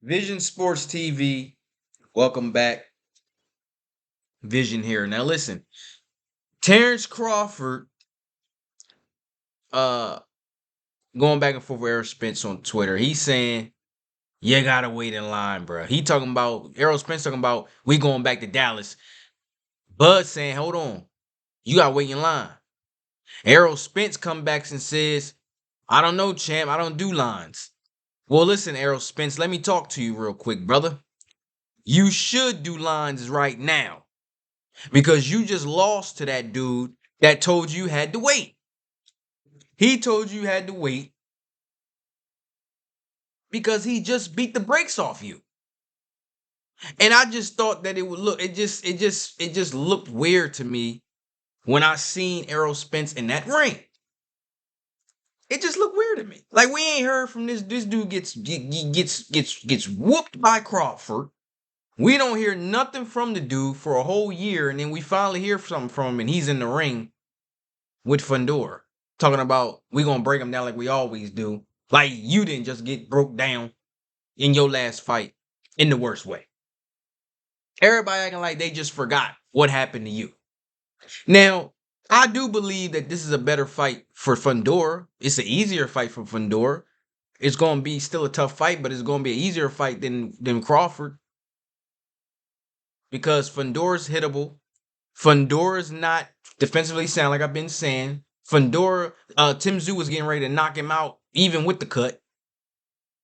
Vision Sports TV, welcome back. Vision here. Now listen, Terance Crawford, uh, going back and forth with Errol Spence on Twitter. He's saying you gotta wait in line, bro. He talking about Errol Spence talking about we going back to Dallas. Bud saying, hold on, you gotta wait in line. Errol Spence come back and says, I don't know, champ. I don't do lines. Well, listen, Errol Spence, let me talk to you real quick, brother. You should do lines right now. Because you just lost to that dude that told you had to wait. He told you had to wait because he just beat the brakes off you. And I just thought that it would look, it just looked weird to me when I seen Errol Spence in that ring. It just looked weird to me. Like we ain't heard from this dude gets whooped by Crawford. We don't hear nothing from the dude for a whole year, and then we finally hear something from him, and he's in the ring with fundora, talking about we gonna break him down like we always do. Like you didn't just get broke down in your last fight in the worst way. Everybody acting like they just forgot what happened to you. Now, I do believe that this is a better fight for fundora. It's an easier fight for fundora. It's gonna be still a tough fight, but it's gonna be an easier fight than Crawford because fundora's hittable. Fundora's not defensively sound, like I've been saying. Fundora, Tim Tszyu was getting ready to knock him out, even with the cut.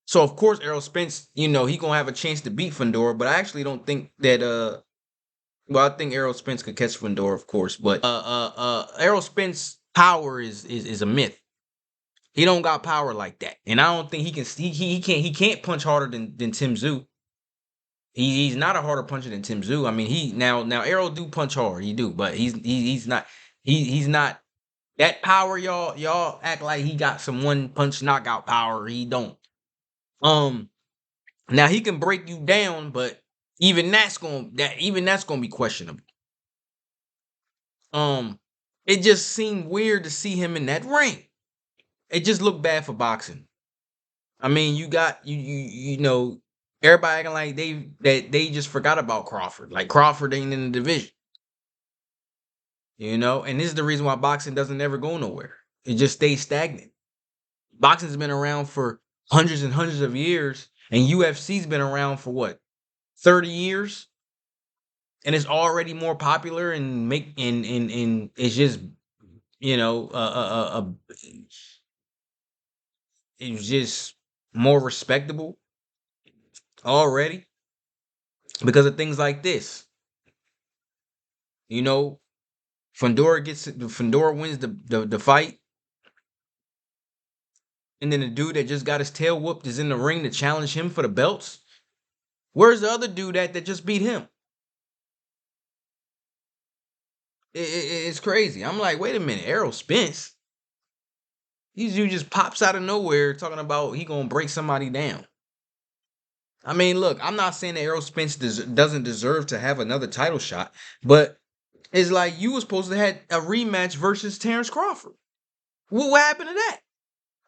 So of course, Errol Spence, he gonna have a chance to beat Fundora, but I actually don't think that. Well, I think Errol Spence could catch Fundora, of course, but Errol Spence power is a myth. He don't got power like that, and I don't think he can. He can't punch harder than Tim Tszyu. He's not a harder puncher than Tim Tszyu. I mean, he now Errol do punch hard, he do, but he's not he's not that power. Y'all act like he got some one punch knockout power. He don't. Um, Now he can break you down, but even that's gonna be questionable. Um, it just seemed weird to see him in that ring. It just looked bad for boxing. I mean, you got you know everybody acting like they just forgot about Crawford. Like Crawford ain't in the division. And this is the reason why boxing doesn't ever go nowhere. It just stays stagnant. Boxing's been around for hundreds and hundreds of years, and UFC's been around for what, 30 years? And it's already more popular and it's just, you know, it's just more respectable already because of things like this. You know, Fundora wins the fight. And then the dude that just got his tail whooped is in the ring to challenge him for the belts. Where's the other dude that just beat him? It's crazy. I'm like, wait a minute, Errol Spence. These dude just pops out of nowhere talking about he gonna break somebody down. I mean, look, I'm not saying that Errol Spence doesn't deserve to have another title shot, but it's like you was supposed to have a rematch versus Terance Crawford. What happened to that?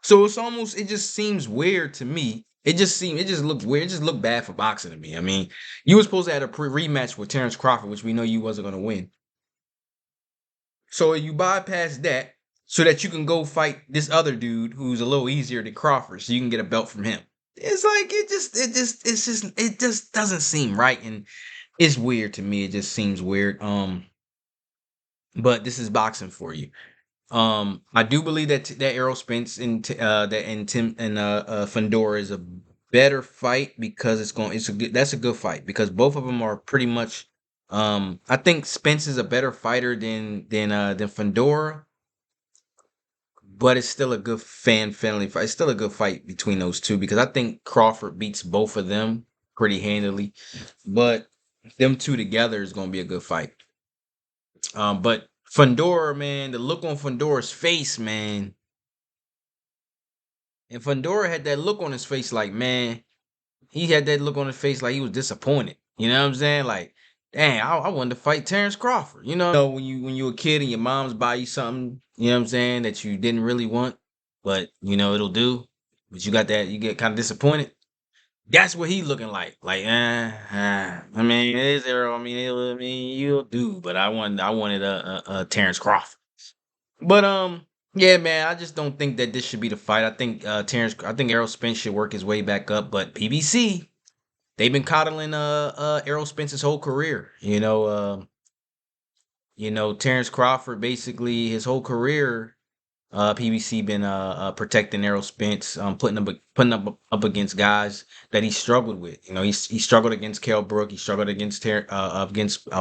So it just seems weird to me. It just looked weird. It just looked bad for boxing to me. I mean, you were supposed to have a rematch with Terance Crawford, which we know you wasn't gonna win. So you bypass that so that you can go fight this other dude who's a little easier than Crawford, so you can get a belt from him. It's like it just doesn't seem right, and it's weird to me. It just seems weird. But this is boxing for you. I do believe that Errol Spence and Tim and Fundora is a better fight because that's a good fight because both of them are pretty much. I think Spence is a better fighter than Fundora, but it's still a good fan friendly fight. It's still a good fight between those two because I think Crawford beats both of them pretty handily, but them two together is gonna be a good fight. But Fundora, man, the look on Fundora's face, man. And Fundora had that look on his face like, man, he had that look on his face like he was disappointed. You know what I'm saying? Like, dang, I wanted to fight Terance Crawford. When you a kid and your mom's buy you something, you know what I'm saying, that you didn't really want, but it'll do. But you get kind of disappointed. That's what he looking like. Like, I mean, it is Errol. I mean, you'll do, but I wanted a Terance Crawford. But yeah, man, I just don't think that this should be the fight. I think Errol Spence should work his way back up, but PBC, they've been coddling Errol Spence's whole career. Terence Crawford basically his whole career. PBC been protecting Errol Spence, putting up against guys that he struggled with. He struggled against Kell Brook, he struggled against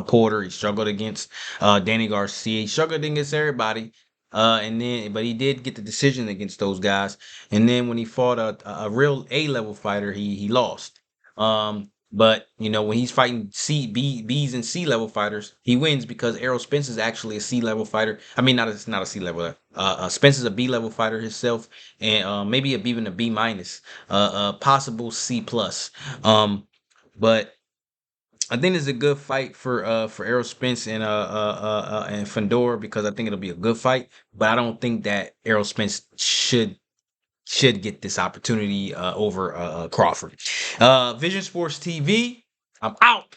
Porter, he struggled against Danny Garcia, he struggled against everybody. But he did get the decision against those guys. And then when he fought a real A level fighter, he lost. But when he's fighting B's and C level fighters, he wins because Errol Spence is actually a C level fighter. I mean, not a C level. Spence is a B level fighter himself, and maybe even a B minus, possible C plus. But I think it's a good fight for Errol Spence and Fundora because I think it'll be a good fight. But I don't think that Errol Spence should get this opportunity over Crawford. Vision Sports TV. I'm out.